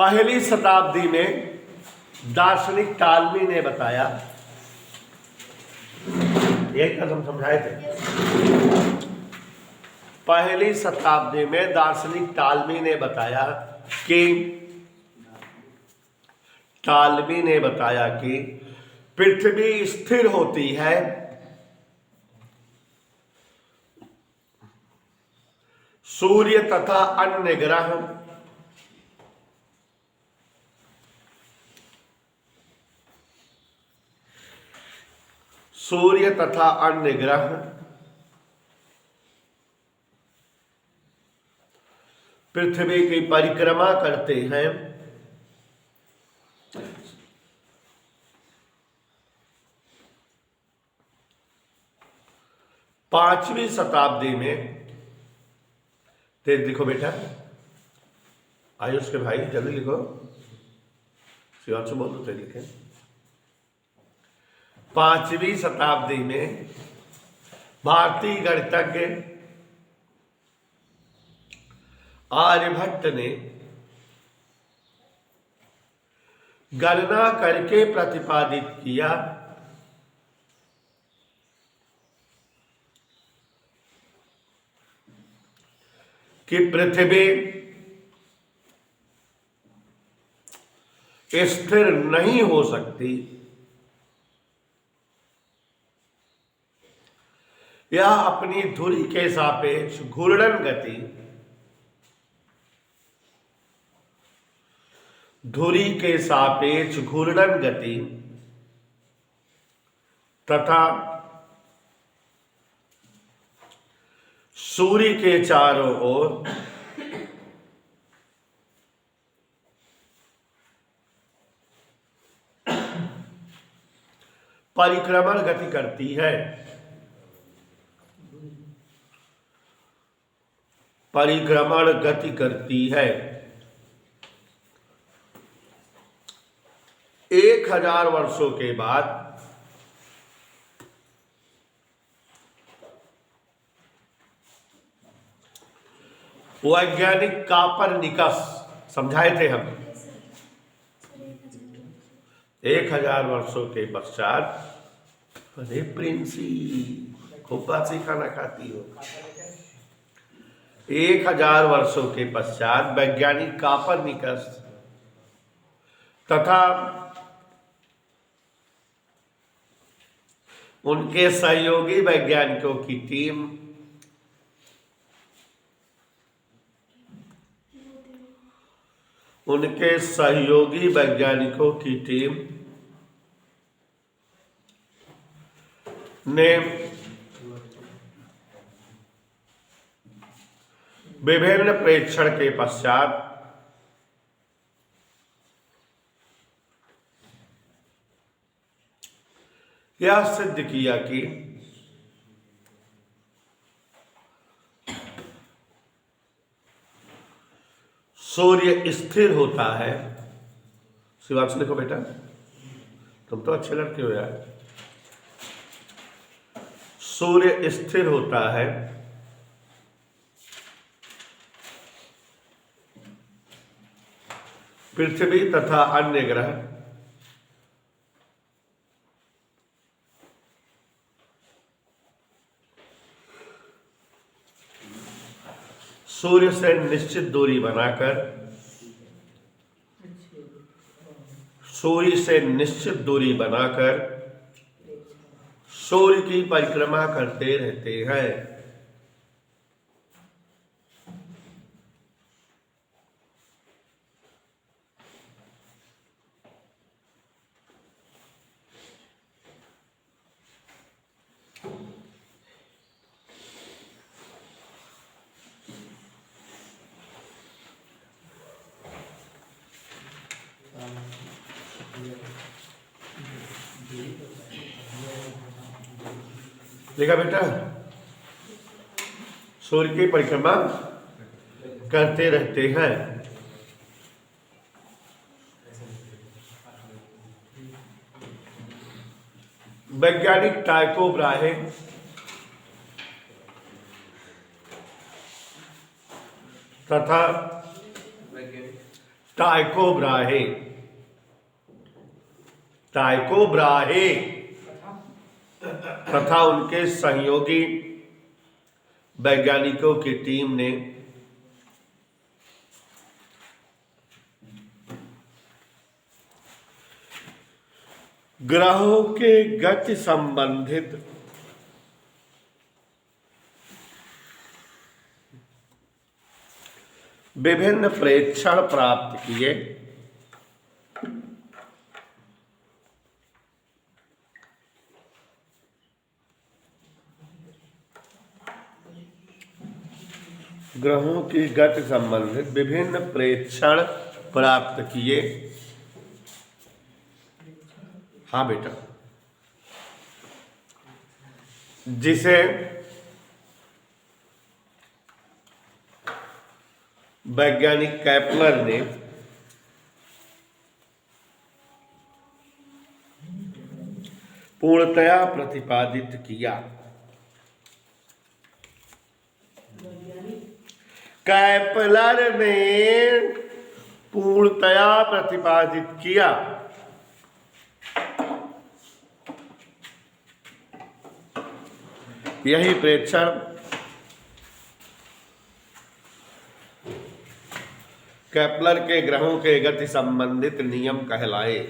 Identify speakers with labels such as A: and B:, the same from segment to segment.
A: पहली शताब्दी में दार्शनिक टालमी ने बताया, यही कदम समझाए थे। पहली शताब्दी में दार्शनिक टालमी ने बताया कि पृथ्वी स्थिर होती है सूर्य तथा अन्य ग्रह पृथ्वी की परिक्रमा करते हैं। पांचवी शताब्दी में तेज लिखो बेटा, आयुष के भाई जल्दी लिखो, शिवांशु बोल दो तेज लिखे। पांचवी शताब्दी में भारतीय गणितज्ञ आर्यभट्ट ने गणना करके प्रतिपादित किया कि पृथ्वी स्थिर नहीं हो सकती, यह अपनी धुरी के सापेक्ष घूर्णन गति तथा सूर्य के चारों ओर परिक्रमण गति करती है। 1000 वर्षों के बाद वैज्ञानिक कापरनिकस, समझाए थे हम, 1000 वर्षों के पश्चात, अरे प्रिंसी खूब बात सिखाना खाती हो। 1000 वर्षों के पश्चात वैज्ञानिक कापरनिकस तथा उनके सहयोगी वैज्ञानिकों की टीम ने विभिन्न प्रेक्षण के पश्चात यह सिद्ध किया कि सूर्य स्थिर होता है। शिवांश लिखो बेटा, तुम तो अच्छे लड़के हो यार। सूर्य स्थिर होता है पृथ्वी तथा अन्य ग्रह सूर्य से निश्चित दूरी बनाकर सूर्य की परिक्रमा करते रहते हैं। देखा बेटा, सूर्य की परिक्रमा करते रहते हैं। वैज्ञानिक टाइको ब्राहे तथा टाइको ब्राहे, टाइको ब्राहे तथा उनके सहयोगी वैज्ञानिकों की टीम ने ग्रहों के गति संबंधित विभिन्न प्रेक्षण प्राप्त किए। ग्रहों की गति संबंधित विभिन्न प्रेक्षण प्राप्त किए। हाँ बेटा, जिसे वैज्ञानिक कैप्लर ने पूर्णतया प्रतिपादित किया। कैप्लर ने पूर्णतया प्रतिपादित किया। यही प्रेक्षण कैप्लर के ग्रहों के गति संबंधित नियम कहलाए।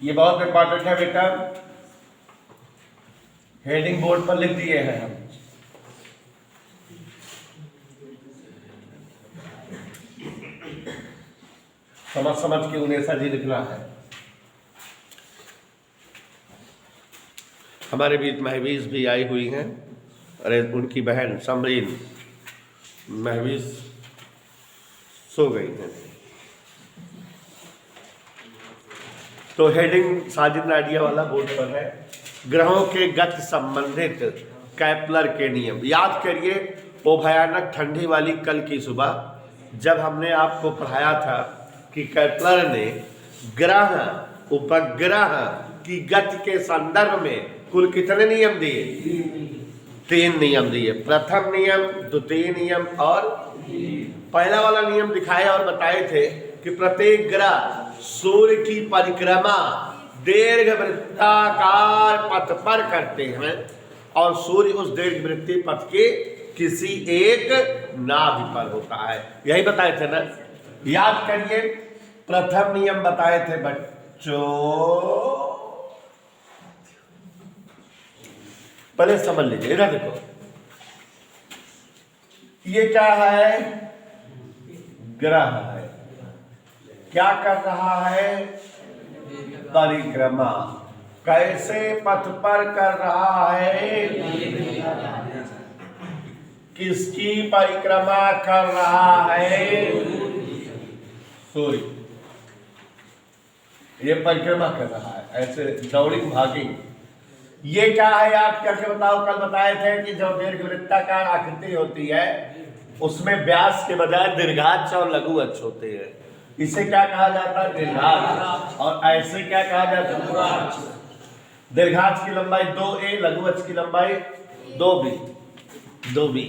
A: ये बहुत इंपॉर्टेंट है बेटा, हेडिंग बोर्ड पर लिख दिए हैं हम। समझ समझ के उनेसा जी लिखना है। हमारे बीच महवीज भी आई हुई हैं। अरे उनकी बहन समरीन महवीज सो गई हैं। तो हेडिंग साजिद नाडिया वाला बोर्ड पर है, ग्रहों के गति संबंधित कैप्लर के नियम। याद करिए वो भयानक ठंडी वाली कल की सुबह जब हमने आपको पढ़ाया था कि कैप्लर ने ग्रह उपग्रह की गति के संदर्भ में कुल कितने नियम दिए? 3 नियम दिए। प्रथम नियम, द्वितीय नियम और पहला वाला नियम दिखाए और बताए थे कि प्रत्येक ग्रह सूर्य की परिक्रमा दीर्घ वृत्ताकार पथ पर करते हैं और सूर्य उस दीर्घ वृत्तीय पथ के किसी एक नाभि पर होता है। यही बताए थे ना, याद करिए। प्रथम नियम बताए थे बच्चों, पहले समझ लीजिए। इधर देखो, ये क्या है? ग्रह है। क्या कर रहा है? परिक्रमा। कैसे पथ पर कर रहा है? किसकी परिक्रमा कर रहा है? सूर्य। ये परिक्रमा कर रहा है, ऐसे दौड़ी भागी। ये क्या है याद करके बताओ। कल बताए थे कि जो दीर्घवृत्ताकार आकृति होती है उसमें व्यास के बजाय दीर्घाक्ष और लघु अक्ष होते हैं। इसे क्या कहा जाता है? दीर्घाक्ष। और ऐसे क्या कहा जाता है? दीर्घाक्ष की लंबाई 2a, लघु अक्ष की लंबाई 2b।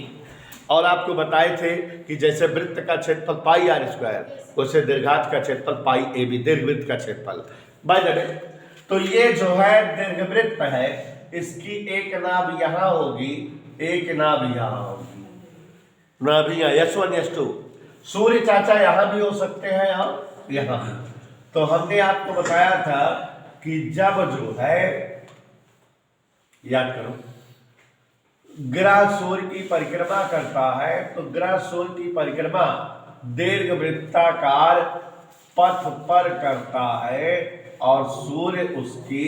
A: और आपको बताए थे कि जैसे वृत्त का क्षेत्रफल पाई आर स्क्वायर, वैसे दीर्घाक्ष का क्षेत्रफल पाई ए बी, दीर्घवृत्त का क्षेत्रफल। बाय द वे, तो ये जो है दीर्घवृत्त है, इसकी एक नाभ यहां होगी, एक नाभ यहां होगी। नाभियां S1 S2। सूर्य चाचा यहां भी हो सकते हैं और यहां। तो हमने आपको बताया था कि जब जो है, याद करो, ग्रह सूर्य की परिक्रमा करता है तो ग्रह सूर्य की परिक्रमा दीर्घवृत्ताकार पथ पर करता है और सूर्य उसकी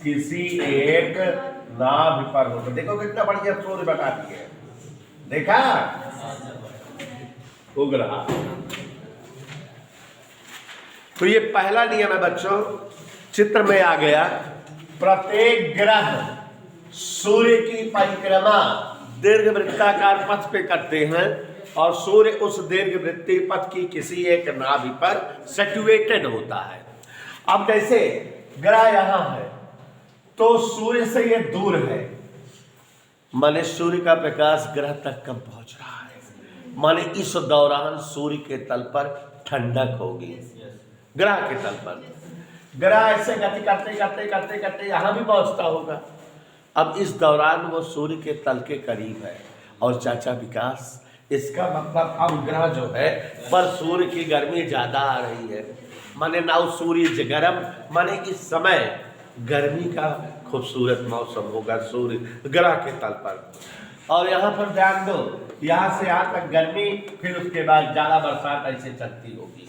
A: किसी एक नाभि पर होता है। देखो कितना बढ़िया सूर्य बना दिया, देखा? उग रहा। तो ये पहला नियम है बच्चों, चित्र में आ गया। प्रत्येक ग्रह सूर्य की परिक्रमा दीर्घ वृत्ताकार पथ पे करते हैं और सूर्य उस दीर्घ वृत्तीय पथ की किसी एक नाभि पर सिचुएटेड होता है। अब जैसे ग्रह यहां है तो सूर्य से ये दूर है, माने सूर्य का प्रकाश ग्रह तक कम पहुंच रहा है, माने इस दौरान सूर्य के तल पर ठंडक होगी। ग्रह के तल पर ग्रह ऐसे गति करते करते करते करते यहां भी पहुंचता होगा। अब इस दौरान वो सूर्य के तल के करीब है और चाचा विकास, इसका मतलब अब ग्रह जो है पर सूर्य की गर्मी ज्यादा आ रही है, माने नाउ सूर्य गर्म, माने इस समय गर्मी का खूबसूरत मौसम होगा सूर्य ग्रह के तल पर। और यहाँ पर ध्यान दो, यहाँ से यहाँ तक गर्मी, फिर उसके बाद ज्यादा बरसात ऐसे चलती होगी।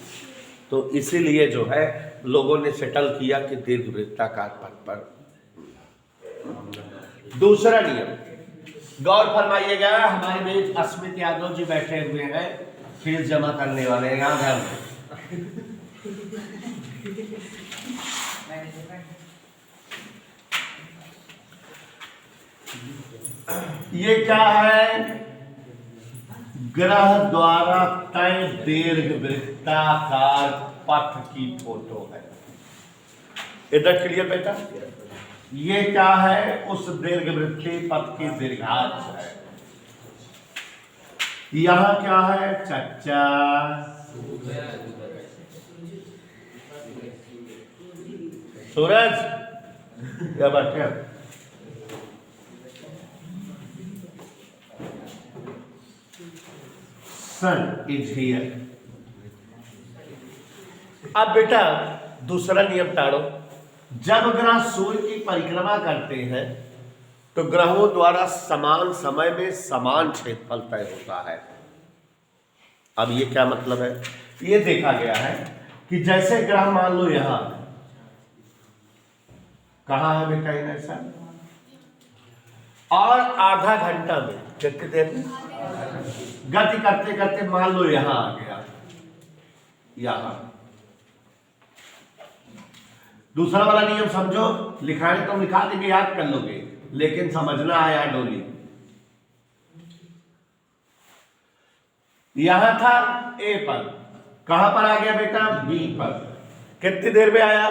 A: तो इसीलिए जो है लोगों ने सेटल किया कि दीर्घ वृत्ताकार पथ पर। दूसरा नियम गौर फरमाइएगा, हमारे बीच अस्मित यादव जी बैठे हुए हैं, फीस जमा करने वाले हैं यहाँ घर में। ये क्या है? ग्रह द्वारा तय दीर्घ वृत्ताकार पथ की फोटो है। इधर क्लियर बेटा? ये क्या है? उस दीर्घ वृत्तीय पथ की दीर्घांश है। यहां क्या है? चच्चा सूरज, क्या बात है? सन इज हियर। अब बेटा दूसरा नियम ताड़ो, जब ग्रह सूर्य की परिक्रमा करते हैं तो ग्रहों द्वारा समान समय में समान क्षेत्रफल तय होता है। अब ये क्या मतलब है? ये देखा गया है कि जैसे ग्रह मान लो यहां, कहां है बेटा इन ऐसा, और आधा घंटा में कितनी देर में गति करते करते मान लो यहां आ गया, यहां। दूसरा वाला नियम समझो, लिखाने तो लिखा देंगे, याद कर लोगे, लेकिन समझना आया डोली। यहां था ए पर, कहां पर आ गया बेटा? बी पर। कितनी देर में आया?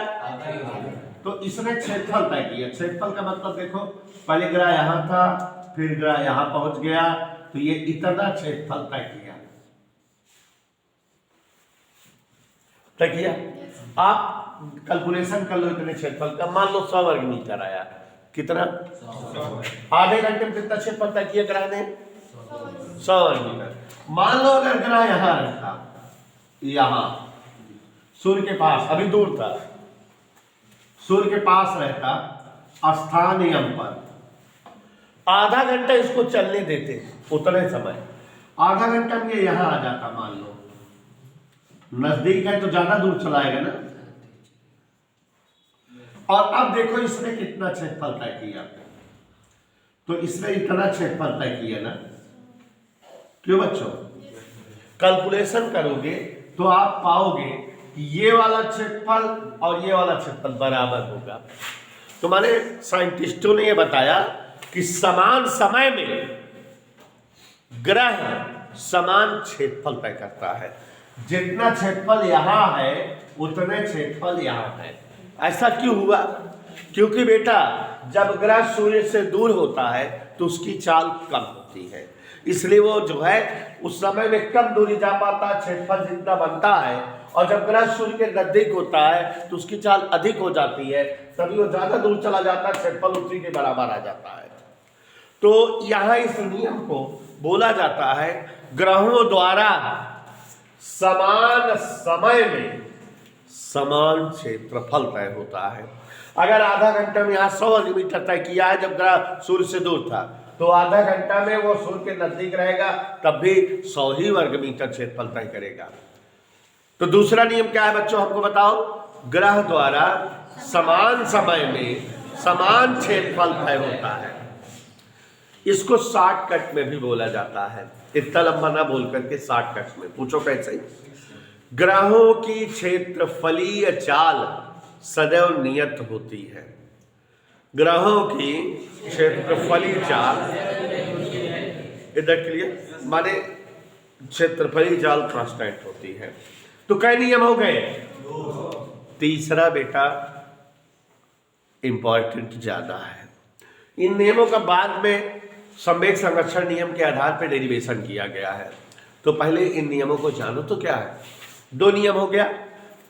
A: तो इसने क्षेत्रफल तय किया। क्षेत्रफल का मतलब देखो, पहले ग्रह यहां था, फिर ग्रह यहां पहुंच गया, तो ये इतना क्षेत्रफल तय किया। आप कैलकुलेशन कर लो इतने क्षेत्रफल का, मान लो 100 वर्ग मीटर आया। कितना? आधे घंटे में कितना क्षेत्रफल तय किया ग्रह ने? 100 वर्ग मीटर। मान लो अगर ग्रह यहां रहता, यहां सूर्य के पास, अभी दूर था, सूर्य के पास रहता स्थानियम पर, आधा घंटा इसको चलने देते, उतने समय आधा घंटा में यहां आ जाता। मान लो नजदीक है तो ज्यादा दूर चलाएगा ना। और अब देखो इसने कितना क्षेत्रफल तय किया, तो इसने इतना क्षेत्रफल तय किया ना। क्यों बच्चों? कैलकुलेशन करोगे तो आप पाओगे कि ये वाला क्षेत्रफल और ये वाला क्षेत्रफल बराबर होगा। तो माने साइंटिस्टों ने ये बताया कि समान समय में ग्रह समान क्षेत्रफल तय करता है। जितना क्षेत्रफल यहां है उतने क्षेत्रफल यहां है। ऐसा क्यों हुआ? क्योंकि बेटा जब ग्रह सूर्य से दूर होता है तो उसकी चाल कम होती है, इसलिए वो जो है उस समय में कम दूरी जा पाता, क्षेत्रफल जितना बनता है। और जब ग्रह सूर्य के नजदीक होता है तो उसकी चाल अधिक हो जाती है, तभी वो ज्यादा दूर चला जाता है, क्षेत्रफल उसी के बराबर आ जाता है। तो यहां इस नियम को बोला जाता है ग्रहों द्वारा समान समय में समान क्षेत्रफल तय होता है। अगर आधा घंटा में यहाँ 100 वर्ग मीटर तय किया है जब ग्रह सूर्य से दूर था, तो आधा घंटा में वो सूर्य के नजदीक रहेगा तब भी 100 ही वर्ग मीटर क्षेत्रफल तय करेगा। तो दूसरा नियम क्या है बच्चों, हमको बताओ? ग्रह द्वारा समान समय में समान क्षेत्रफल तय होता है। इसको शॉर्टकट में भी बोला जाता है, इतना लंबा ना बोल करके शॉर्टकट में। पूछो कैसे? ग्रहों की क्षेत्रफलीय चाल सदैव नियत होती है। ग्रहों की क्षेत्रफलीय चाल, इधर क्लियर, माने क्षेत्रफलीय चाल कांस्टेंट होती है। तो कई नियम हो गए। तीसरा बेटा इंपॉर्टेंट ज्यादा है। इन नियमों का बाद में संवेग संरक्षण नियम के आधार पर डेरिवेशन किया गया है। तो पहले इन नियमों को जानो तो क्या है। दो नियम हो गया।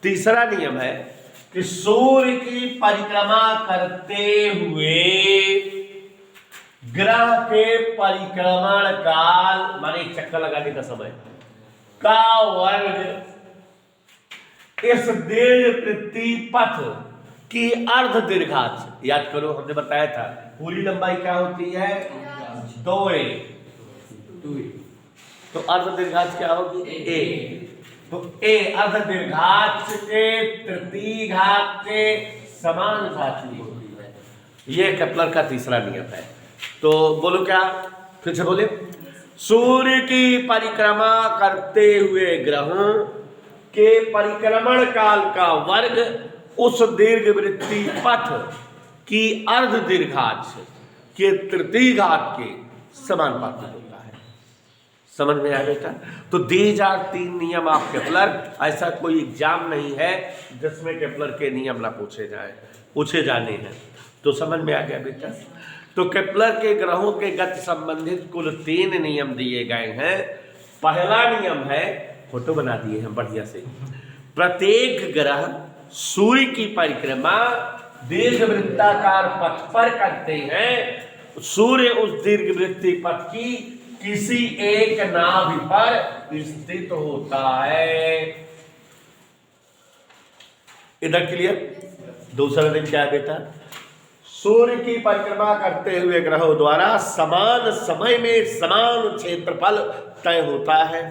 A: तीसरा नियम है कि सूर्य की परिक्रमा करते हुए ग्रह के परिक्रमण काल, माने चक्कर लगाने का समय का वर्ग इस दीर्घवृत्तीय पथ की अर्ध दीर्घांश, याद करो हमने बताया था पूरी लंबाई क्या होती है 2a, तो अर्ध दीर्घांश क्या होगी a। तो a अर्ध दीर्घांश के तृतीय घात के समान घातीय होती है। यह केपलर का तीसरा नियम है। तो बोलो क्या, फिर से बोले। सूर्य की परिक्रमा करते हुए ग्रहों के परिक्रमण काल का वर्ग उस दीर्घवृत्तीय पथ की अर्ध दीर्घांश के तृतीय घात के समानुपाती होता है। समझ में आ बेटा। तो दीज आर 3 नियम ऑफ केपलर। ऐसा कोई एग्जाम नहीं है जिसमें केपलर के नियम ना पूछे जाने हैं। तो समझ में आ गया बेटा। तो केपलर के ग्रहों के गति संबंधित कुल 3 नियम दिए गए हैं। पहला नियम है, फोटो बना दिए हैं बढ़िया से, प्रत्येक ग्रह सूर्य की परिक्रमा दीर्घवृत्ताकार पथ पर करते हैं। सूर्य उस दीर्घवृत्तीय पथ की किसी एक नाभि पर स्थित होता है। इधर क्लियर। दूसरा दिन क्या है बेटा, सूर्य की परिक्रमा करते हुए ग्रहों द्वारा समान समय में समान क्षेत्रफल तय होता है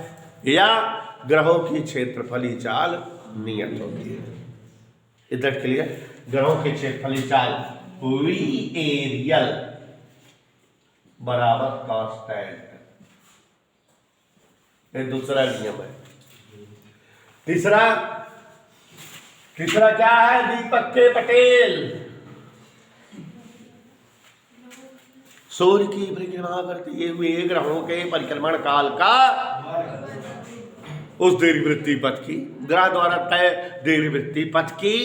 A: या ग्रहों की क्षेत्रफलीय चाल नियत होती है। इधर क्लियर। ग्रहों की क्षेत्रफलीय चाल वी एरियल बराबर कांस्टेंट, ये दूसरा नियम है। तीसरा क्या है, दीपक के पटेल। सूर्य की परिक्रमा करते हुए ग्रहों के परिक्रमण काल का उस दीर्घवृत्तीय पथ की ग्रह द्वारा तय दीर्घवृत्तीय पथ की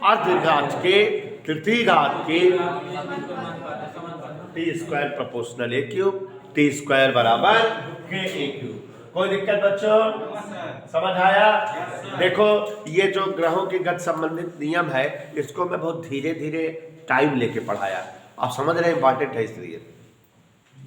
A: अर्ध दीर्घांश के तृतीय घात के t² proportional a cube, t² बराबर k a क्यूब। कोई दिक्कत बच्चों, समझ आया? देखो ये जो ग्रहों के गति संबंधित नियम है इसको मैं बहुत धीरे धीरे टाइम लेके पढ़ाया। आप समझ रहे हैं, इंपॉर्टेंट है इसलिए।